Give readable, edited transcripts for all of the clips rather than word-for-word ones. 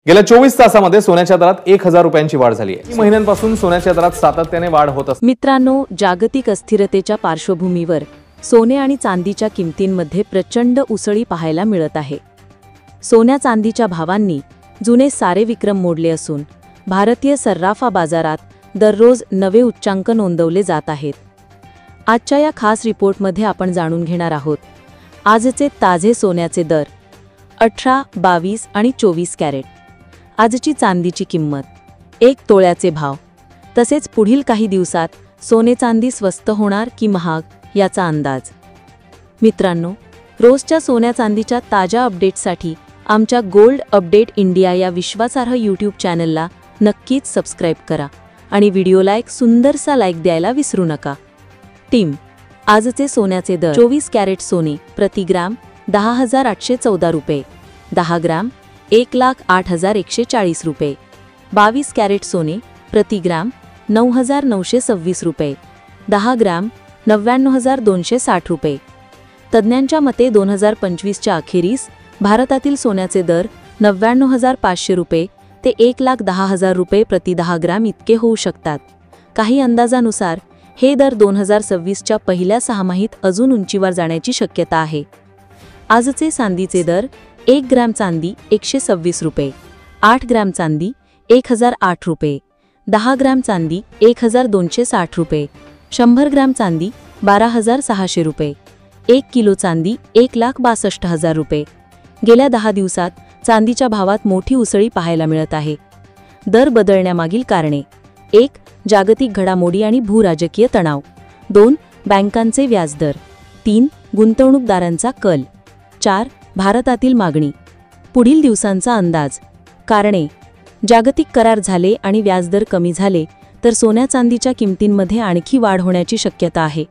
गेल्या 24 तासामध्ये सोन्याच्या दरात 1000 रुपयांची वाढ झाली आहे। महिन्यांपासून सोन्याच्या दरात सातत्याने वाढ होत असते। मित्रांनो, जागतिक अस्थिरतेच्या पार्श्वभूमीवर सोने आणि चांदीच्या किमतींमध्ये प्रचंड उसळी पाहायला मिळत आहे। सोन्या चांदीच्या भावांनी जुने सारे विक्रम मोडले असून भारतीय सर्राफा बाजारात दररोज नवे उच्चांक नोंदवले जात आहेत। आजच्या या खास रिपोर्टमध्ये आपण जाणून घेणार आहोत आजचे ताजे सोन्याचे दर 18, 22 आणि 24 कॅरेट, आजची चांदीची किंमत, 1 तोळ्याचे भाव, तसेच पुढील काही दिवसात सोने चांदी स्वस्त होणार की महाग याचा अंदाज। मित्रांनो, रोजच्या सोन्या चांदीच्या ताज्या अपडेट्ससाठी आमच्या गोल्ड अपडेट इंडिया या विश्वासार्ह यूट्यूब चॅनलला नक्कीच सबस्क्राईब करा आणि व्हिडिओला एक सुंदरसा लाईक द्यायला विसरू नका। टीम, आजचे सोन्याचे दर 24 कॅरेट सोने प्रति ग्राम 10,814 रुपये, 10 ग्राम 1,08,140 रुपये, 22 कॅरेट सोने प्रति ग्राम 9,926 रुपये, 10 ग्राम 99,260 रुपये। तज्ज्ञांच्या मते 2025च्या अखेरीस भारतातील सोन्याचे दर 99,500 रुपये ते 1,10,000 रुपये प्रति 10 ग्राम इतके होऊ शकतात। काही अंदाजानुसार हे दर 2026च्या पहिल्या सहामाहीत अजून उंचीवर जाण्याची शक्यता आहे। आजचे चांदीचे दर 1 ग्रॅम चांदी 126 रुपये, 8 ग्रॅम चांदी 1,008 रुपये, 10 ग्रॅम चांदी 1,260 रुपये, 100 ग्रॅम चांदी 12,600 रुपये, 1 किलो चांदी 1,62,000 रुपये। गेल्या 10 दिवसात चांदीच्या भावात मोठी उसळी पाहायला मिळत आहे। दर बदलण्यामागील कारणे: 1. जागतिक घडामोडी आणि भूराजकीय तणाव, 2. बँकांचे व्याजदर, 3. गुंतवणूकदारांचा कल, 4. भारतातील मागणी। पुढील दिवसांचा अंदाज। कारणे: जागतिक करार झाले आणि व्याजदर कमी झाले तर सोन्या चांदीच्या किमतींमध्ये आणखी वाढ होण्याची शक्यता आहे।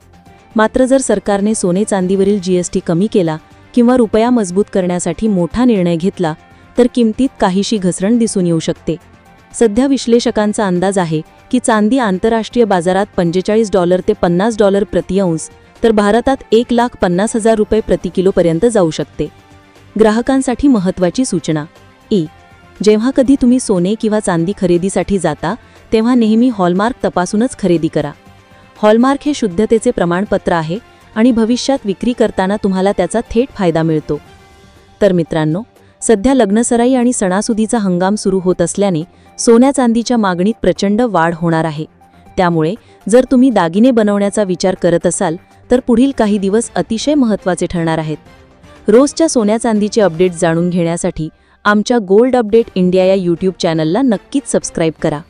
मात्र जर सरकारने सोने चांदीवरील जीएसटी कमी केला किंवा रुपया मजबूत करण्यासाठी मोठा निर्णय घेतला तर किमतीत काहीशी घसरण दिसून येऊ शकते। सध्या विश्लेषकांचा अंदाज आहे की चांदी आंतरराष्ट्रीय बाजारात $45 ते $50 प्रति औंस तर भारतात 1,50,000 रुपये प्रति किलो पर्यंत जाऊ शकते। ग्राहकांसाठी महत्त्वाची सूचना: जेव्हा कधी तुम्ही सोने किंवा चांदी खरेदीसाठी जाता तेव्हा नेहमी हॉलमार्क तपासूनच खरेदी करा। हॉलमार्क हे शुद्धतेचे प्रमाणपत्र आहे आणि भविष्यात विक्री करताना तुम्हाला त्याचा थेट फायदा मिळतो। तर मित्रांनो, सध्या लग्नसराई आणि सणासुदीचा हंगाम सुरू होत असल्याने सोन्या चांदीच्या मागणीत प्रचंड वाढ होणार आहे। त्यामुळे जर तुम्ही दागिने बनवण्याचा विचार करत असाल तर पुढील काही दिवस अतिशय महत्त्वाचे ठरणार आहेत। रोजच्या सोन्या चांदीचे अपडेट्स जाणून घेण्यासाठी आमच्या गोल्ड अपडेट इंडिया या यूट्यूब चॅनलला नक्कीच सबस्क्राईब करा।